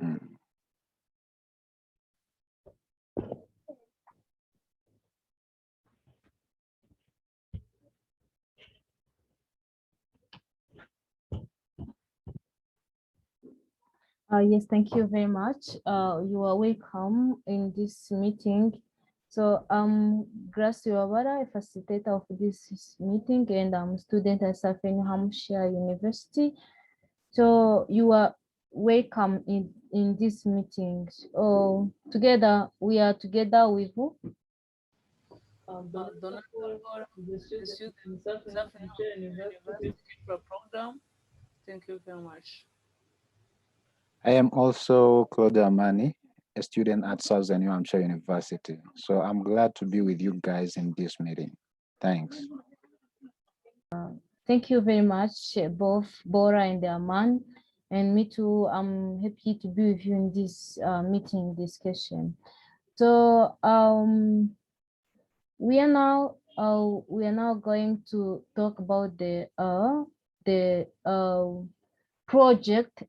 Mm. Yes, thank you very much. You are welcome in this meeting. So Grace Wabara, a facilitator of this meeting, and I'm a student at Southern Hampshire University. So you are welcome in this meeting. So together, we are together with who? Donald Tabora, the student Southern University program. Thank you very much. I am also Claude Amani, a student at Southern New Hampshire University. So I'm glad to be with you guys in this meeting. Thanks. Thank you very much, both Bora and Aman. And me too, I'm happy to be with you in this meeting discussion. So we are now going to talk about the project.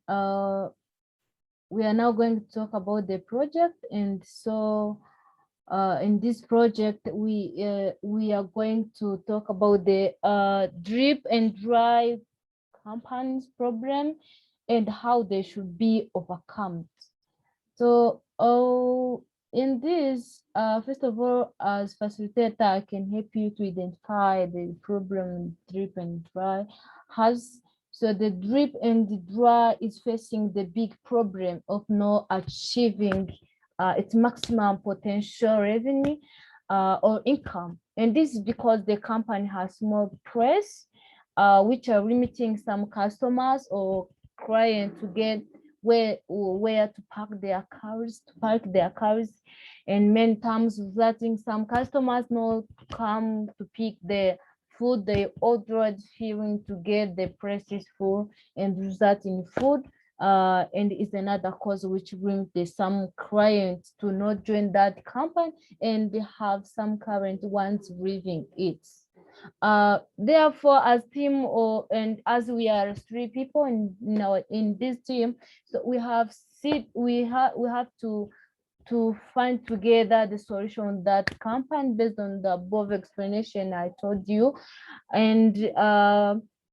We are now going to talk about the project, and so in this project, we are going to talk about the drip and dry companies problem and how they should be overcome. So, in this, first of all, as facilitator, I can help you to identify the problem drip and dry has. So the drip and the dry is facing the big problem of not achieving its maximum potential revenue or income. And this is because the company has small press, which are limiting some customers or clients to get where to park their cars, and many times resulting some customers not come to pick the food they ordered, fearing to get the prices full and result in food. And is another cause which brings the some clients to not join that company, and they have some current ones leaving it. Therefore, as team and as we are three people in this team, so we have to find together the solution that company based on the above explanation I told you, and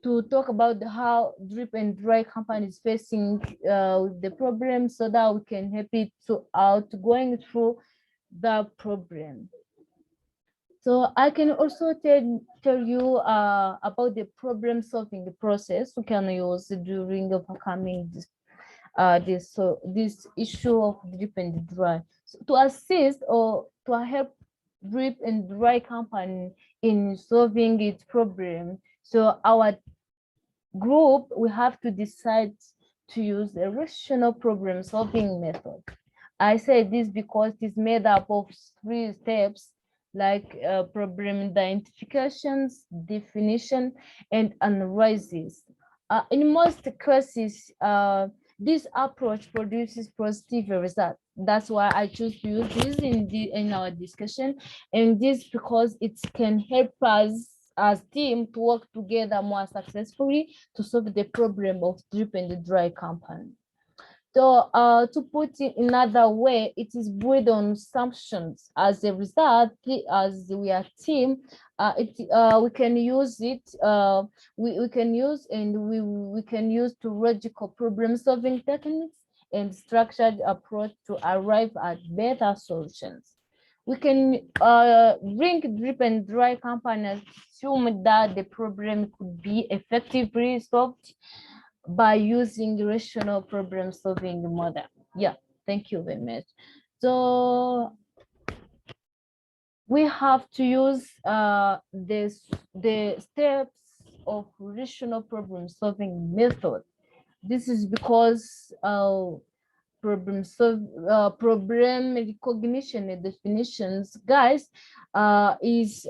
to talk about how drip and dry company is facing the problem, so that we can help it to out going through the problem. So I can also tell you about the problem solving process we can use during overcoming this issue of drip and dry. So to assist or to help drip and dry company in solving its problem, so our group, we have to decide to use a rational problem solving method. I say this because it's made up of three steps, like problem identifications, definition, and analysis. In most cases, this approach produces positive results. That's why I choose to use this in our discussion, and this because it can help us as team to work together more successfully to solve the problem of drip and dry company. So to put it another way, it is built on assumptions. As a result, as we are team, we can use it. We can use we can use to logical problem solving techniques and structured approach to arrive at better solutions. We can bring drip and dry companies assume that the problem could be effectively solved by using rational problem solving model. Yeah, thank you very much. So we have to use the steps of rational problem solving method. This is because problem recognition and definitions, guys, is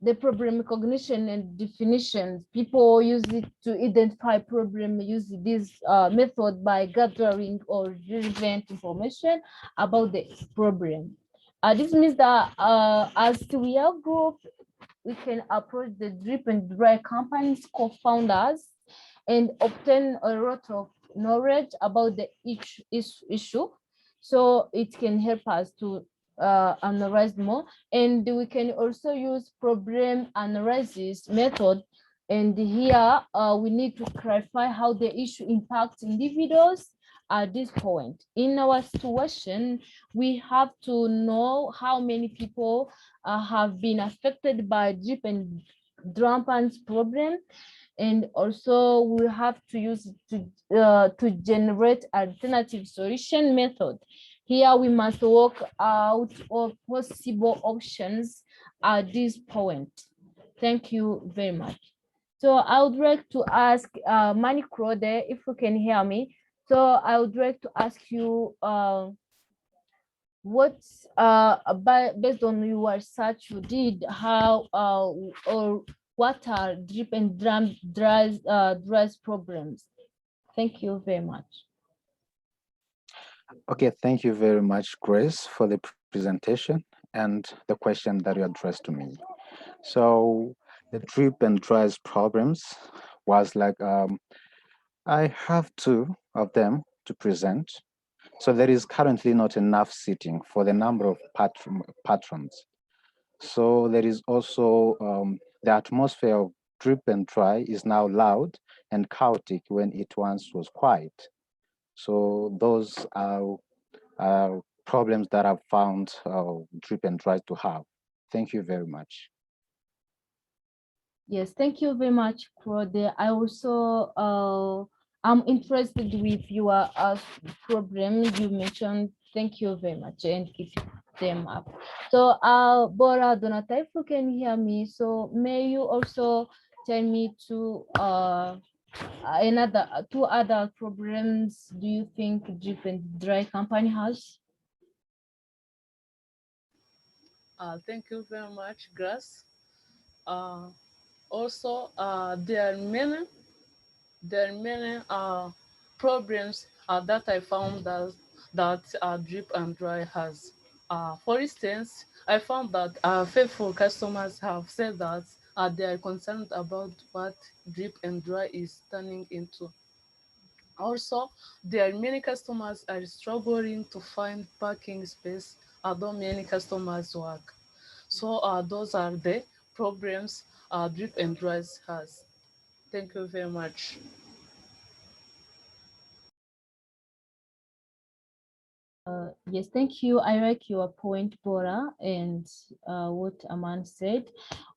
the problem recognition and definitions. People use it to identify problem, use this method by gathering or relevant information about the problem. This means that as we are group, we can approach the drip and dry companies co-founders and obtain a lot of knowledge about the each issue, so it can help us to analyze more. And we can also use problem analysis method. And here we need to clarify how the issue impacts individuals at this point. In our situation, we have to know how many people have been affected by drip and drampants problem. And also we have to use to generate alternative solution method. Here we must work out all possible options at this point. Thank you very much. So I would like to ask Manny Crode, if you can hear me. So I would like to ask you what's based on your research you did, how or what are drip and dries problems? Thank you very much. Okay, thank you very much, Grace, for the presentation and the question that you addressed to me. So the drip and dries problems was like, I have two of them to present. So there is currently not enough seating for the number of patrons. So there is also the atmosphere of drip and dry is now loud and chaotic when it once was quiet. So those are problems that I've found drip and dry to have. Thank you very much. Yes, thank you very much, Claude. I also I'm interested with your problem you mentioned. Thank you very much, and keep them up. So Bora Donata, if you can hear me, so may you also tell me to two other problems do you think drip and dry company has? Thank you very much, Grace. Also, there are many problems that I found that drip and dry has. For instance, I found that faithful customers have said that they are concerned about what drip and dry is turning into. Also, there are many customers are struggling to find parking space, although many customers work. So those are the problems drip and dry has. Thank you very much. Yes, thank you. I like your point, Bora, and what Aman said.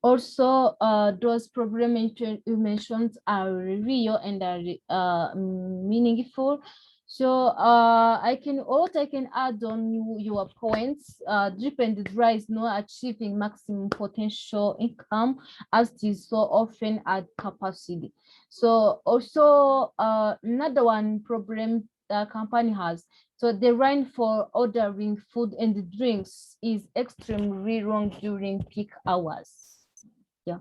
Also, those problems you mentioned are real and are meaningful. So I can add on your points. Drip and dry is not achieving maximum potential income as it is so often at capacity. So also another one problem the company has, so the line for ordering food and drinks is extremely long during peak hours. Yeah,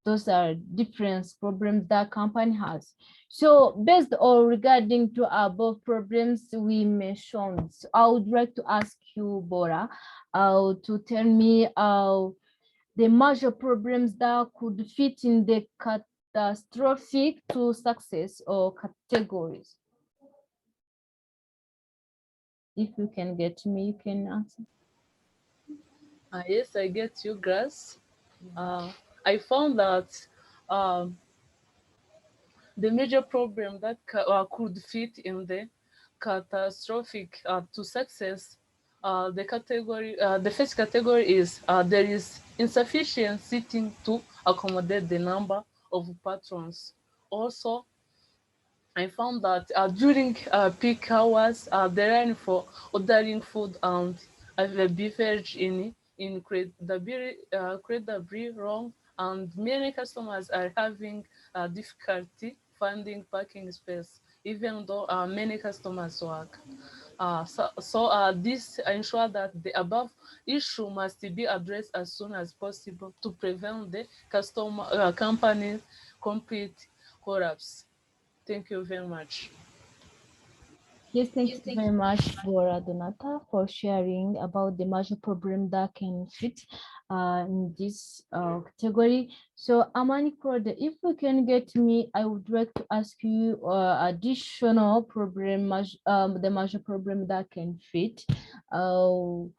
those are different problems that company has. So based on regarding to above problems we mentioned, I would like to ask you, Bora, to tell me the major problems that could fit in the catastrophic to success or categories. If you can get me, you can answer. Yes, I get you, Grace. I found that um, the major problem that could fit in the catastrophic to success, the first category is there is insufficient seating to accommodate the number of patrons. Also, I found that during peak hours, the line for ordering food and beverage in incredibly wrong, and many customers are having difficulty finding parking space, even though many customers work. This ensure that the above issue must be addressed as soon as possible to prevent the company complete collapse. Thank you very much. Yes, thanks very much, Bora Donata, for sharing about the major problem that can fit in this category. So, Amani Crowder, if you can get me, I would like to ask you additional problem, the major problem that can fit, that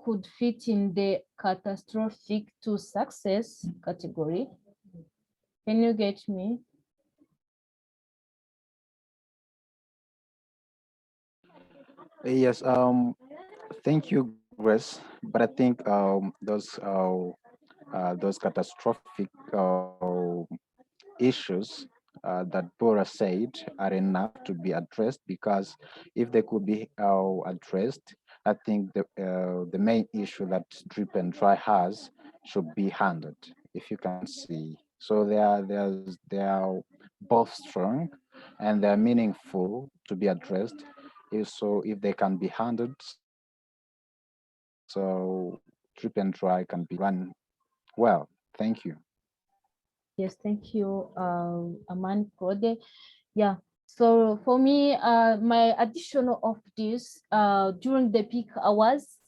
could fit in the catastrophic to success category. Can you get me? Yes, thank you, Grace. But I think those catastrophic issues that Bora said are enough to be addressed, because if they could be addressed, I think the main issue that drip and dry has should be handled. If you can see, so they are both strong and they're meaningful to be addressed. If they can be handled, so drip and dry can be run well. Thank you. Yes, thank you, Amani Crowder. Yeah. So for me, my additional of this during the peak hours,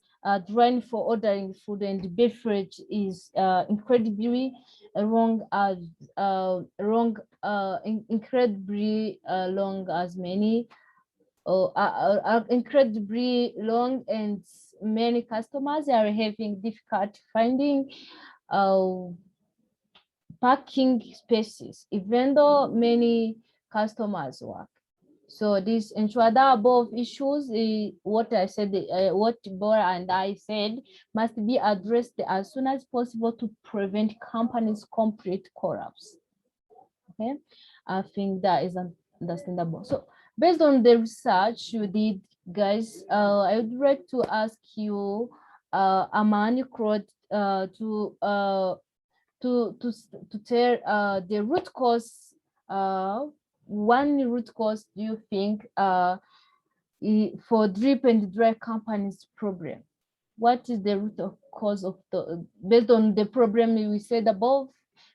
drawing for ordering food and beverage is incredibly wrong as incredibly long as many are incredibly long, and many customers are having difficulty finding uh, parking spaces, even though many customers work. So this ensure that above issues, what I said, what Bora and I said, must be addressed as soon as possible to prevent companies' complete collapse. Okay, I think that is understandable. So based on the research you did, guys, I would like to ask you, Amani Crowd, to tell the root cause. One root cause do you think for drip and dry companies problem? What is the root of cause of the, based on the problem we said above,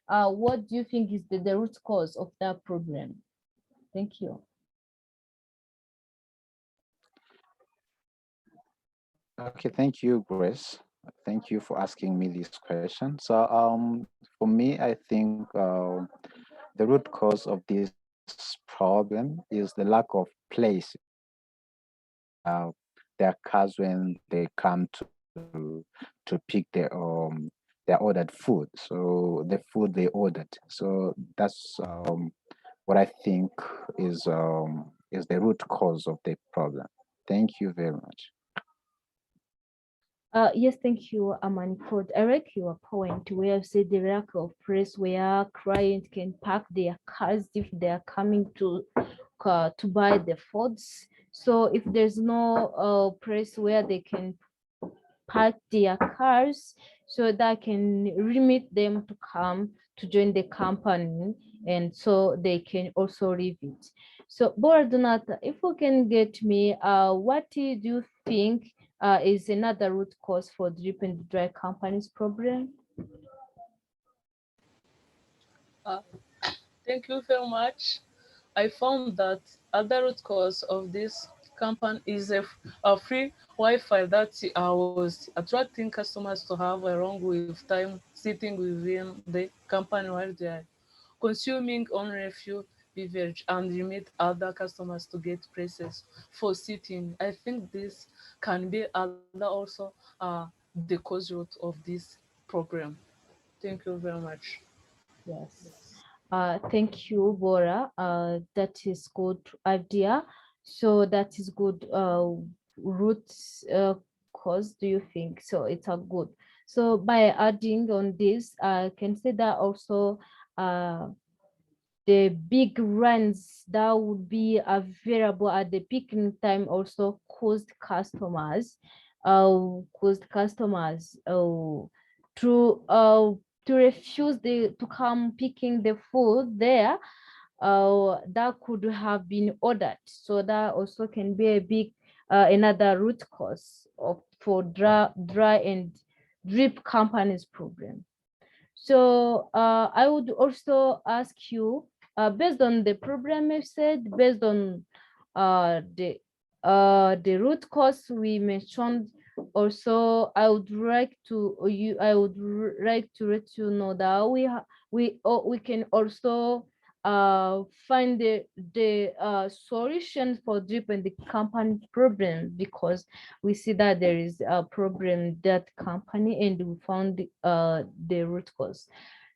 what do you think is the root cause of that problem? Thank you. Okay, thank you, Grace. Thank you for asking me this question. So, for me, I think the root cause of this problem is the lack of place. Their cars when they come to pick their ordered food. So the food they ordered. So that's what I think is the root cause of the problem. Thank you very much. Yes, thank you, Amani. I like your point where you said the lack of place where clients can park their cars if they are coming to buy the foods. So if there's no place where they can park their cars, so that can limit them to come to join the company, and so they can also leave it. So Boradonata, if you can get me, what do you think is another root cause for drip and dry companies problem? Uh, Thank you very much. I found that other root cause of this campaign is a free Wi-Fi that was attracting customers to have a long with time sitting within the company while they are consuming only a few beverage and limit other customers to get places for sitting. I think this can be other also the cause root of this program. Thank you very much. Yes. Thank you, Bora. That is good idea. So that is good root cause, do you think? So it's a good. So by adding on this, I can say that also uh, the big runs that would be available at the picking time also caused customers to refuse to come picking the food there that could have been ordered. So that also can be a big another root cause of for dry and drip companies problem. So I would also ask you, based on the problem you said, based on the root cause we mentioned. Also, I would like to like to let you know that we can also find the solution for drip and the company problem, because we see that there is a problem that company and we found the root cause.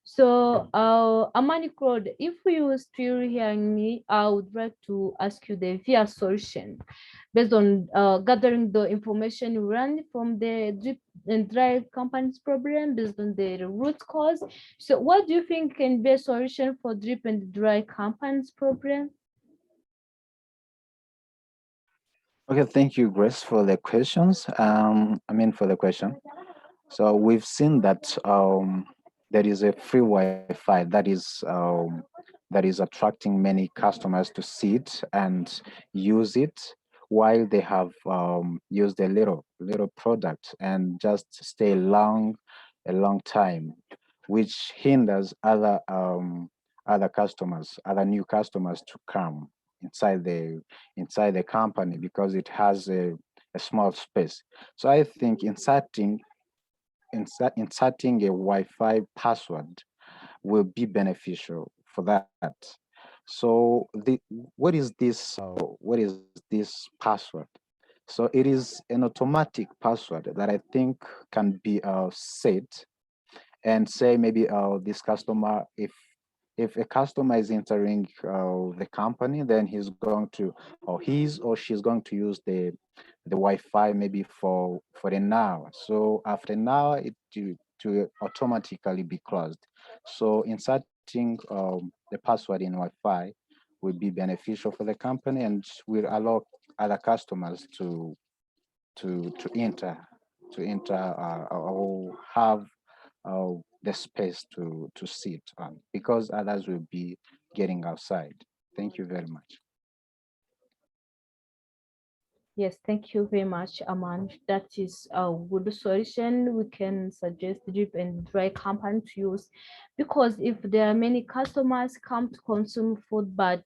So, Amani Claude, if you still hearing me, I would like to ask you the via solution based on gathering the information you ran from the drip and dry company's problem based on the root cause. So, what do you think can be a solution for drip and dry company's problem? Okay, thank you, Grace, for the questions. For the question. So we've seen that there is a free Wi-Fi that is attracting many customers to sit and use it while they have used a little product and just stay a long time, which hinders other new customers to come inside the company because it has a small space. So I think inserting a Wi-Fi password will be beneficial for that. So what is this password? So it is an automatic password that I think can be set and say maybe this customer, if a customer is entering the company, then he's going to, or he's or she's going to use the Wi-Fi maybe for an hour. So after an hour, to automatically be closed. So inserting the password in Wi-Fi will be beneficial for the company and will allow other customers to enter or have the space to sit on because others will be getting outside. Thank you very much. Yes, thank you very much, Aman. That is a good solution. We can suggest drip and dry company to use, because if there are many customers come to consume food, but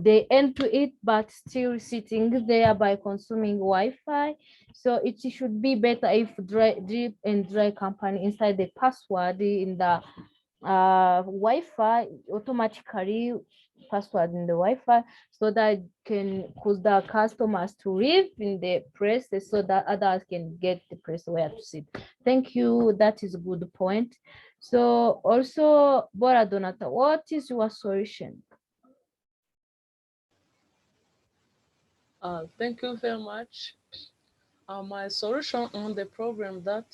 they end to eat, but still sitting there by consuming Wi-Fi. So it should be better if drip and dry company inside the password in the Wi-Fi automatically password in the Wi-Fi, so that can cause the customers to live in the place so that others can get the place where to sit. Thank you. That is a good point. So also, Bora Donata, what is your solution? Thank you very much. My solution on the problem that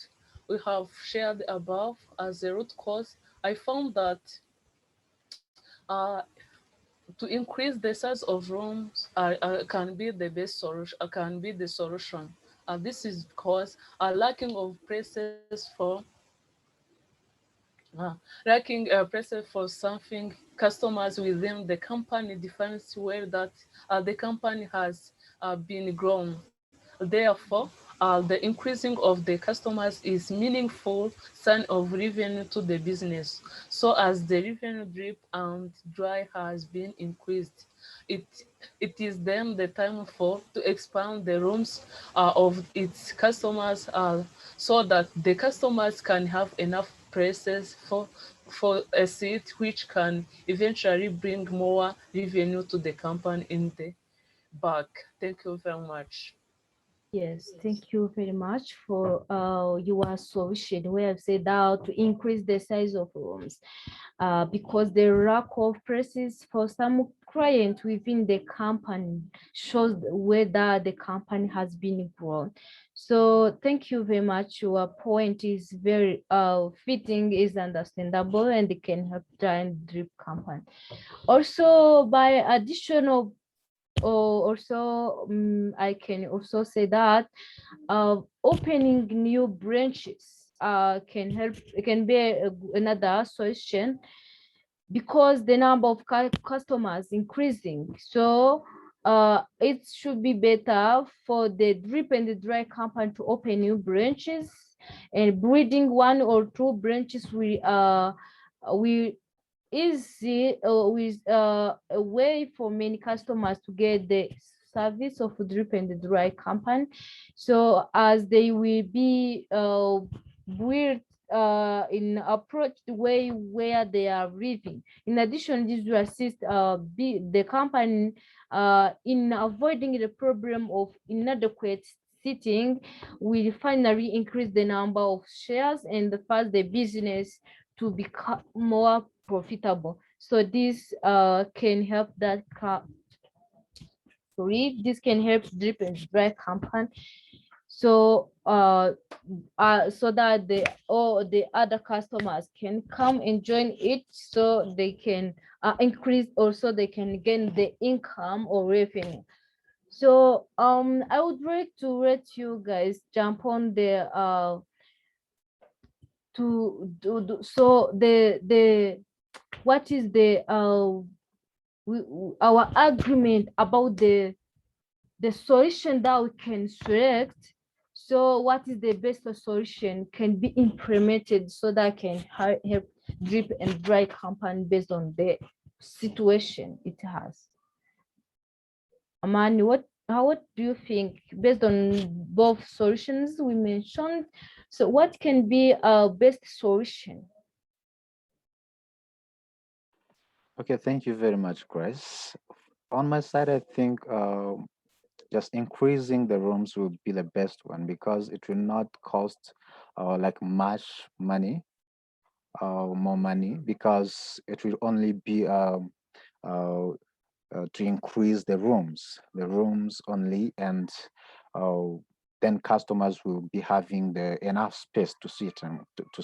we have shared above as a root cause, I found that uh, to increase the size of rooms can be the best solution, can be the solution. This is because a lacking of places for places for something customers within the company defines where that the company has been grown. Therefore, the increasing of the customers is meaningful sign of revenue to the business. So as the revenue drip and dry has been increased, it it is then the time for to expand the rooms of its customers so that the customers can have enough places for a seat, which can eventually bring more revenue to the company in the back. Thank you very much. Yes, thank you very much for your solution. We have said that to increase the size of rooms, because the lack of places for some client within the company shows whether the company has been grown. So thank you very much. Your point is very fitting, is understandable, and it can help giant drip company. Also, by additional also I can also say that opening new branches can help, it can be another solution, because the number of customers increasing. So it should be better for the drip and the dry company to open new branches, and breeding one or two branches we easy with a way for many customers to get the service of drip and dry campaign. So as they will be weird in approach the way where they are living. In addition, this will assist the company in avoiding the problem of inadequate seating, will finally increase the number of shares and fast the business to become more profitable. So this can help that this can help drip and dry campaign. So so that the other customers can come and join it, so they can increase, also they can gain the income or revenue. So I would like to let you guys jump on the to do so the what is the our agreement about the solution that we can select. So what is the best solution can be implemented so that can help drip and dry campaign based on the situation it has. Amani, what do you think based on both solutions we mentioned? So what can be a best solution? Okay, thank you very much, Grace. On my side, I think just increasing the rooms will be the best one because it will not cost like much money, more money, because it will only be to increase the rooms only, and uh, then customers will be having the enough space to sit on, to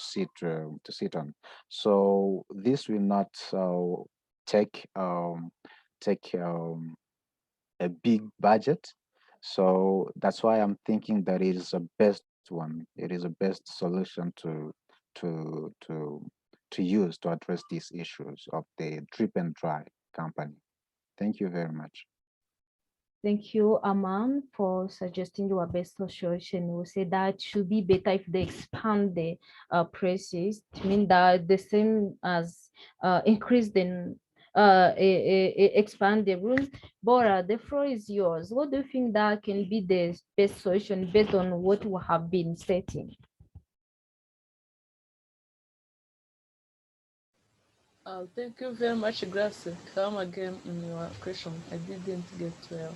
sit on. So this will not take take a big budget. So that's why I'm thinking that it is a best one. It is a best solution to to to use to address these issues of the drip and dry company. Thank you very much. Thank you, Aman, for suggesting your best solution. We say that should be better if they expand the prices, to mean that the same as increase the expand the rooms. Bora, the floor is yours. What do you think that can be the best solution based on what we have been setting? Thank you very much, Grace. Come again in your question. I didn't get well.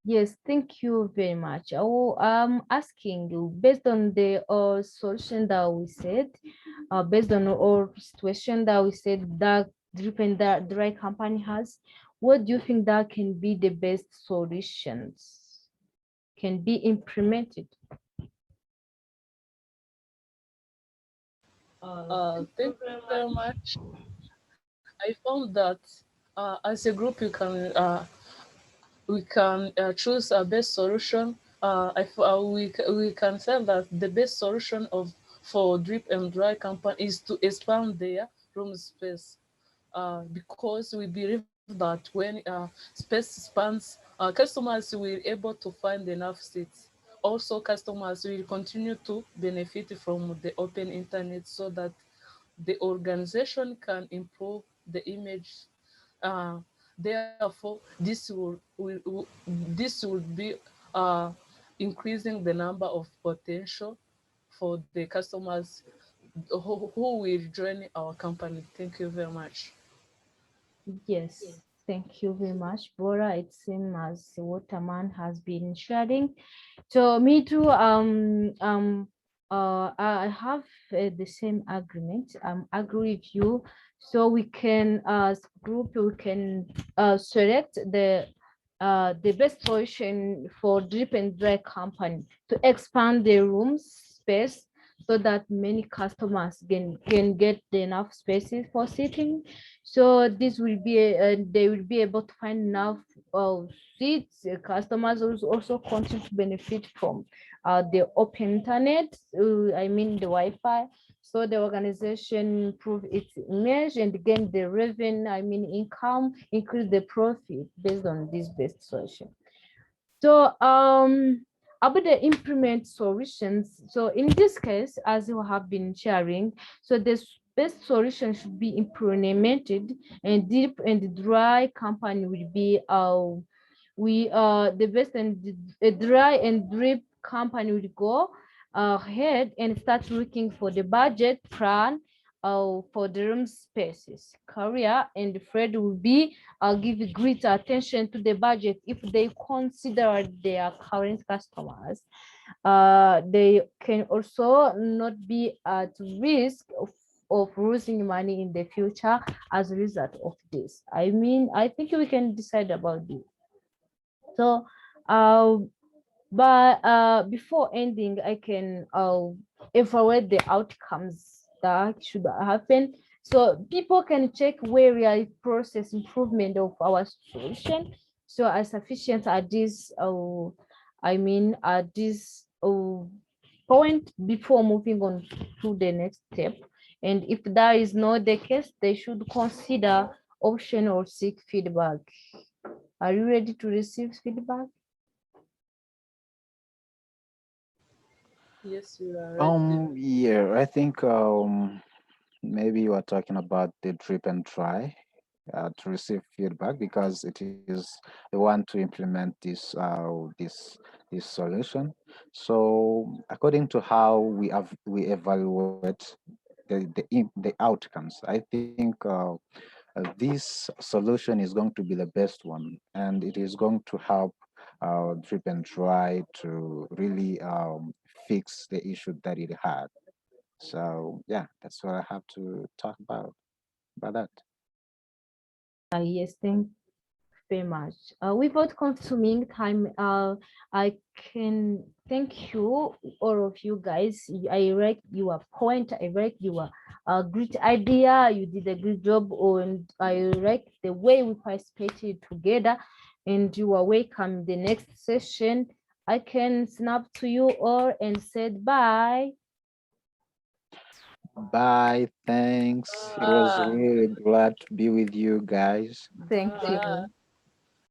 Yes, thank you very much. I'm asking you, based on the solution that we said, based on our situation that we said that drip and that dry company has, what do you think that can be the best solutions can be implemented? Thank you very much. I found that as a group, we can choose a best solution. We can say that the best solution of for drip and dry company is to expand their room space, because we believe that when space expands, customers will able to find enough seats. Also, customers will continue to benefit from the open internet so that the organization can improve the image. Uh, Therefore, this will be uh, increasing the number of potential for the customers who will join our company. Thank you very much. Yes, thank you very much, Bora. It seems as what Aman has been sharing. So me too, I have the same agreement. Agree with you. So we can, as group, we can select the best solution for drip and dry company to expand the room space so that many customers can get enough spaces for sitting. So this will be, they will be able to find enough seats. Customers will also continue to benefit from the open internet, I mean the Wi-Fi. So the organization improve its image and gain the revenue, I mean income, increase the profit based on this best solution. So about the implement solutions. So in this case, as you have been sharing, so this best solution should be implemented, and deep and dry company will be the best and dry and drip company will go ahead and start looking for the budget plan for the room spaces. Korea and Fred will be give great attention to the budget if they consider their current customers. They can also not be at risk of losing money in the future as a result of this. I mean, I think we can decide about this. So, but before ending, I can evaluate the outcomes that should happen. So people can check where we are process improvement of our solution. So as sufficient at this, at this point before moving on to the next step. And if that is not the case, they should consider option or seek feedback. Are you ready to receive feedback? Yes, we are ready. Yeah, I think maybe you are talking about the drip and dry to receive feedback, because it is the one to implement this solution. So according to how we evaluate the outcomes, I think this solution is going to be the best one, and it is going to help drip and dry to really fix the issue that it had. So yeah, that's what I have to talk about that. Yes, thank you very much. Without consuming time, I can thank you, all of you guys. I like your point. I like your great idea. You did a good job, and I like the way we participated together. And you are welcome. The next session, I can snap to you all and said bye. Bye, thanks. It was Bye. really glad to be with you guys. Thank you. Bye.